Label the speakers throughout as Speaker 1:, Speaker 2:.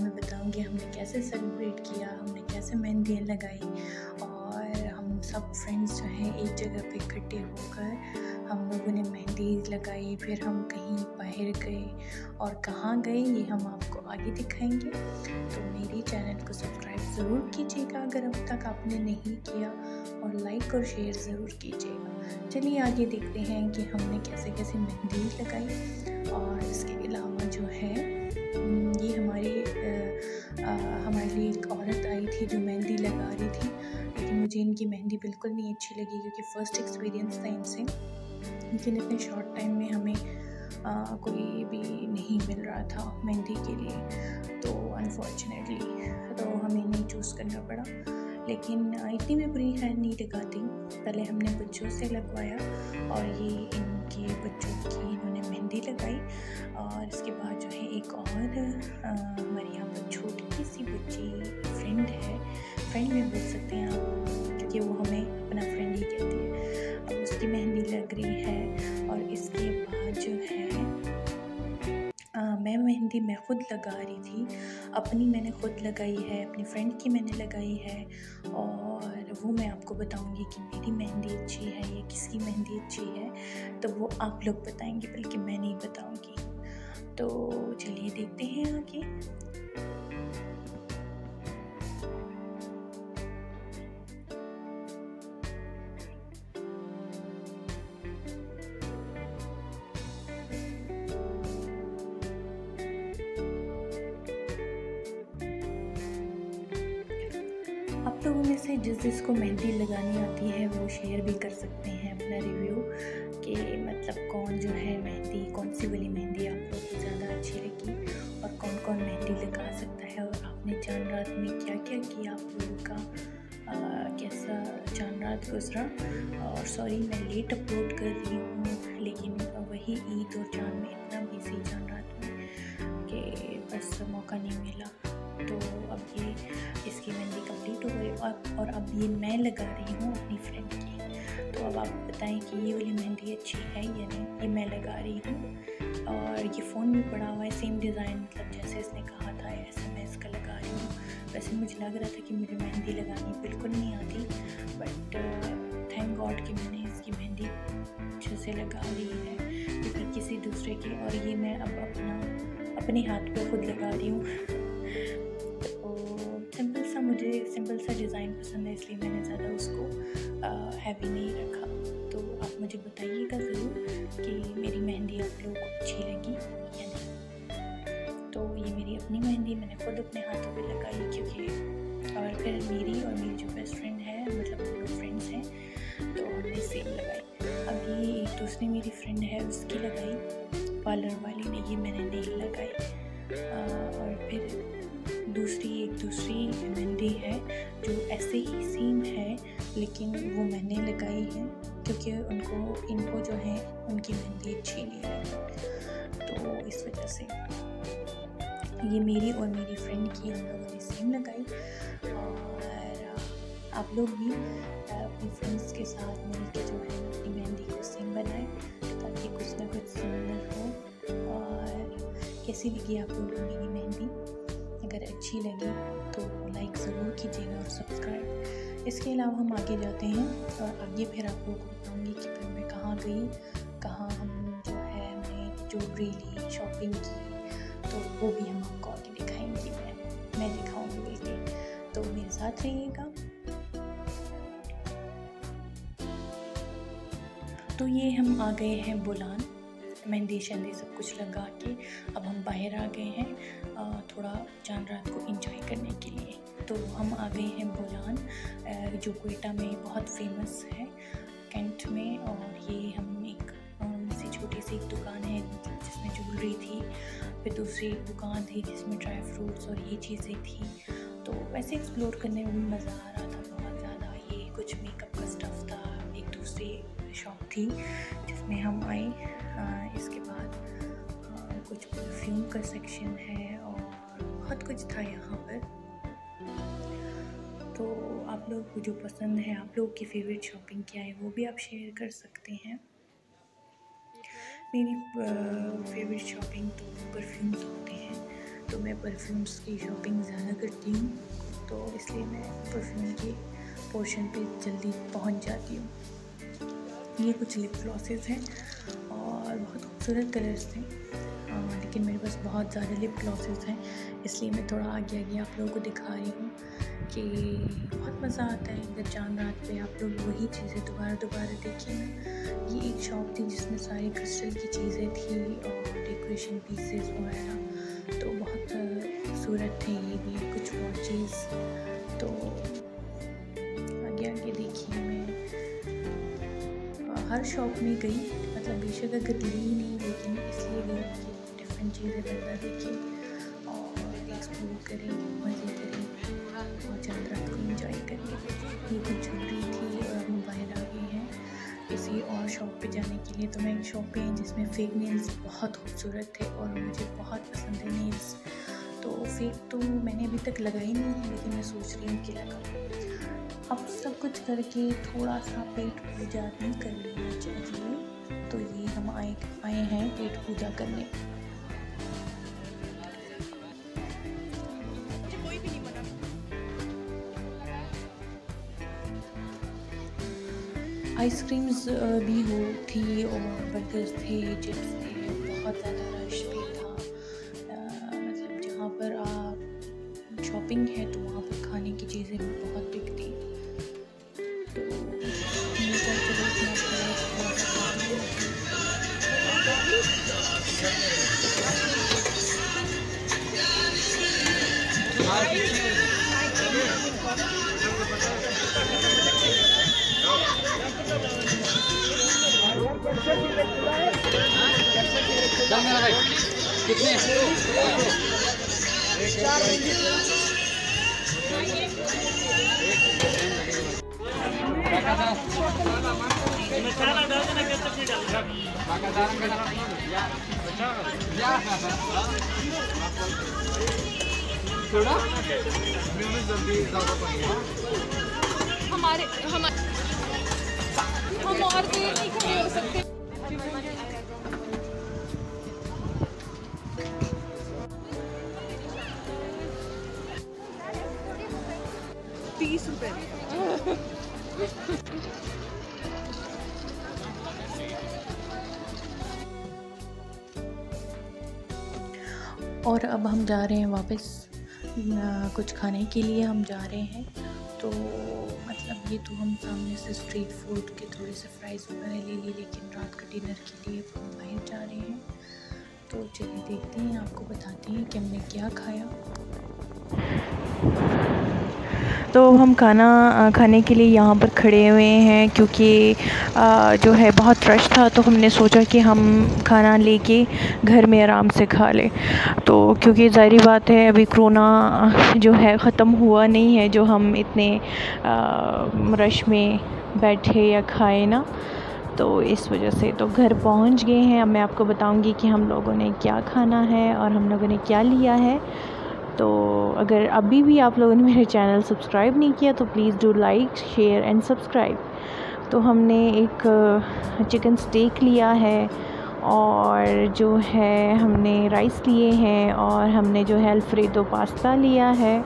Speaker 1: में बताऊंगी हमने कैसे सेलिब्रेट किया, हमने कैसे मेहंदी लगाई और हम सब फ्रेंड्स जो हैं एक जगह पे इकट्ठे होकर हम लोगों ने मेहंदी लगाई। फिर हम कहीं बाहर गए और कहाँ गए ये हम आपको आगे दिखाएंगे। तो मेरी चैनल को सब्सक्राइब ज़रूर कीजिएगा अगर अब तक आपने नहीं किया, और लाइक और शेयर ज़रूर कीजिएगा। चलिए आगे देखते हैं कि हमने कैसे कैसे मेहंदी लगाई। और इसके अलावा जो है ये हमारे लिए एक औरत आई थी जो मेहंदी लगा रही थी, लेकिन मुझे इनकी मेहंदी बिल्कुल नहीं अच्छी लगी क्योंकि फ़र्स्ट एक्सपीरियंस था इनसे। लेकिन इतने शॉर्ट टाइम में हमें कोई भी नहीं मिल रहा था मेहंदी के लिए, तो अनफॉर्चुनेटली तो हमें नहीं चूज़ करना पड़ा। लेकिन इतनी भी बुरी खैर नहीं लगाती। पहले हमने बच्चों से लगवाया और ये इनके बच्चों की इन्होंने मेहंदी लगाई। और इसके बाद जो है एक और हमारे यहाँ पर छोटी सी बच्ची फ्रेंड है, फ्रेंड भी बोल सकते हैं आप क्योंकि वो हमें अपना फ्रेंड ही कहती है। अब उसकी मेहंदी लग रही है। और इसके बाद जो है मैं मेहंदी मैं ख़ुद लगा रही थी, अपनी मैंने ख़ुद लगाई है, अपनी फ्रेंड की मैंने लगाई है। और वो मैं आपको बताऊंगी कि मेरी मेहंदी अच्छी है या किसकी मेहंदी अच्छी है, तो वो आप लोग बताएंगे, बल्कि मैं नहीं बताऊंगी। तो चलिए देखते हैं आगे। आप लोगों में से जिसको मेहंदी लगानी आती है वो शेयर भी कर सकते हैं अपना रिव्यू कि मतलब कौन जो है मेहंदी, कौन सी वाली मेहंदी आप लोगों को ज़्यादा अच्छी लगी और कौन कौन मेहंदी लगा सकता है। और आपने चांद रात में क्या क्या किया, आप लोगों का कैसा चांद रात गुजरा। और सॉरी मैं लेट अपलोड कर रही हूँ, लेकिन वही ईद और चांद में इतना बिजी चांद रात में कि बस मौका नहीं मिला। तो अब ये इसकी मेहंदी कंप्लीट हो गई और अब ये मैं लगा रही हूँ अपनी फ्रेंड की। तो अब आप बताएं कि ये वाली मेहंदी अच्छी है या नहीं। ये मैं लगा रही हूँ और ये फ़ोन में पड़ा हुआ है सेम डिज़ाइन, मतलब जैसे इसने कहा था ऐसे मैं इसका लगा रही हूँ। वैसे मुझे लग रहा था कि मुझे मेहंदी लगानी बिल्कुल नहीं आती, बट थैंक गॉड कि मैंने इसकी मेहंदी अच्छे से लगा ली है या फिर किसी दूसरे की। और ये मैं अब अपने हाथ पे खुद लगा रही हूँ। मुझे सिंपल सा डिज़ाइन पसंद है, इसलिए मैंने ज़्यादा उसको हैवी नहीं रखा। तो आप मुझे बताइएगा ज़रूर कि मेरी मेहंदी आप लोगों को अच्छी लगी या नहीं। तो ये मेरी अपनी मेहंदी मैंने खुद अपने हाथों पे लगाई क्योंकि और फिर मेरी जो बेस्ट फ्रेंड है, मतलब हम लोग फ्रेंड्स हैं, तो हमने सेम लगाई। अब ये एक दूसरी मेरी फ्रेंड है उसकी लगाई, पार्लर वाली ने, ये मैंने नेल लगाई। और फिर एक दूसरी मेहंदी है जो ऐसे ही सेम है, लेकिन वो मैंने लगाई है क्योंकि इनको जो है उनकी मेहंदी अच्छी नहीं लगी, तो इस वजह से ये मेरी और मेरी फ्रेंड की हम लोगों ने सेम लगाई। और आप लोग भी अपनी फ्रेंड्स के साथ मिलकर जो है अपनी मेहंदी को सेम बनाएं ताकि कुछ ना कुछ सिमिलर हो। और कैसी लगी आप लोगों को मेरी मेहंदी, अगर अच्छी लगी तो लाइक ज़रूर कीजिएगा और सब्सक्राइब। इसके अलावा हम आगे जाते हैं और आगे फिर आप लोगों को बताऊँगी कि फिर मैं कहाँ गई, कहाँ हम जो है हमने ज्वेलरी ली, शॉपिंग की, तो वो भी हम आपको आगे दिखाएंगी, मैं दिखाऊंगी बल्कि। तो मेरे साथ रहिएगा। तो ये हम आ गए हैं बुलान, मेहंदी शहंदी सब कुछ लगा के अब हम बाहर आ गए हैं थोड़ा चांद रात को एंजॉय करने के लिए। तो हम आ गए हैं बुलान, जो क्वेटा में बहुत फेमस है, कैंट में। और ये हम एक ऐसी छोटी सी एक दुकान है जिसमें ज्वेलरी थी, फिर दूसरी एक दुकान थी जिसमें ड्राई फ्रूट्स और ये चीज़ें थी। तो वैसे एक्सप्लोर करने में भी मज़ा आ रहा था बहुत ज़्यादा। ये कुछ मेकअप का स्टफ़ था, एक दूसरी शॉप थी जिसमें हम आए। इसके बाद कुछ परफ्यूम का सेक्शन है और बहुत कुछ था यहाँ पर। तो आप लोग को जो पसंद है, आप लोग की फेवरेट शॉपिंग क्या है, वो भी आप शेयर कर सकते हैं। मेरी फेवरेट शॉपिंग तो परफ्यूम्स होते हैं, तो तो मैं परफ्यूम्स की शॉपिंग ज़्यादा करती हूँ, तो इसलिए मैं परफ्यूम के पोर्शन पे जल्दी पहुँच जाती हूँ। ये कुछ लिप ग्लॉसेस हैं और बहुत खूबसूरत कलर्स थे, लेकिन मेरे पास बहुत ज़्यादा लिप ग्लॉसेस हैं, इसलिए मैं थोड़ा आगे आगे आप लोगों को दिखा रही हूँ कि बहुत मज़ा आता है अगर चांद रात पे आप लोग वही चीज़ें दोबारा देखिए ना। ये एक शॉप थी जिसमें सारी क्रिस्टल की चीज़ें थी और डेकोरेशन पीसेस वगैरह, तो बहुत खूबसूरत थे ये भी। कुछ वॉचेस, तो आगे देखिए मैं हर शॉप में गई, मतलब बेशक अगर ली नहीं लेकिन इसलिए गई कि डिफरेंट चीज़ें बंदा देखे और एक्सप्लोर करें, मज़े करें और चांद रात को एंजॉय करें। ये कुछ ज्वेलरी थी और हम बाहर आ गए हैं किसी और शॉप पे जाने के लिए। तो मैं एक शॉप पे जिसमें फेक नेल्स बहुत खूबसूरत थे और मुझे बहुत पसंद है नेल्स, तो फेक तो मैंने अभी तक लगाई नहीं है, लेकिन मैं सोच रही हूँ कि लगाऊँ। अब सब कुछ करके थोड़ा सा पेट पूजा भी कर लेना चाहिए, तो ये हम आए हैं पेट पूजा करने। आइसक्रीम्स भी थी और बर्गर्स थे, चिप्स थे, बहुत ज़्यादा रश भी था। मतलब जहाँ पर आप शॉपिंग है तो वहाँ पर खाने की चीज़ें भी बहुत बिकती, तो
Speaker 2: कितने
Speaker 3: हमारे हम और देर नहीं खड़े हो सकते। 30 रुपए।
Speaker 1: और अब हम जा रहे हैं वापस कुछ खाने के लिए हम जा रहे हैं। तो मतलब ये तो हम सामने से स्ट्रीट फूड के थोड़े से फ्राइज़ वगैरह ले लिए, लेकिन रात का डिनर के लिए हम बाहर जा रहे हैं। तो चलिए देखते हैं, आपको बताते हैं कि हमने क्या खाया। तो हम खाना खाने के लिए यहाँ पर खड़े हुए हैं, क्योंकि जो है बहुत रश था, तो हमने सोचा कि हम खाना लेके घर में आराम से खा लें। तो क्योंकि ज़ाहिरी बात है अभी कोरोना जो है ख़त्म हुआ नहीं है, जो हम इतने रश में बैठे या खाए ना, तो इस वजह से तो घर पहुँच गए हैं। अब मैं आपको बताऊँगी कि हम लोगों ने क्या खाना है और हम लोगों ने क्या लिया है। तो अगर अभी भी आप लोगों ने मेरे चैनल सब्सक्राइब नहीं किया तो please do like, share and subscribe. तो हमने एक चिकन स्टेक लिया है और जो है हमने राइस लिए हैं और हमने जो है अल्फ्रेडो पास्ता लिया है।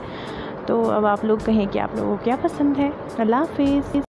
Speaker 1: तो अब आप लोग कहें कि आप लोगों को क्या पसंद है। अल्लाह हाफ़िज़।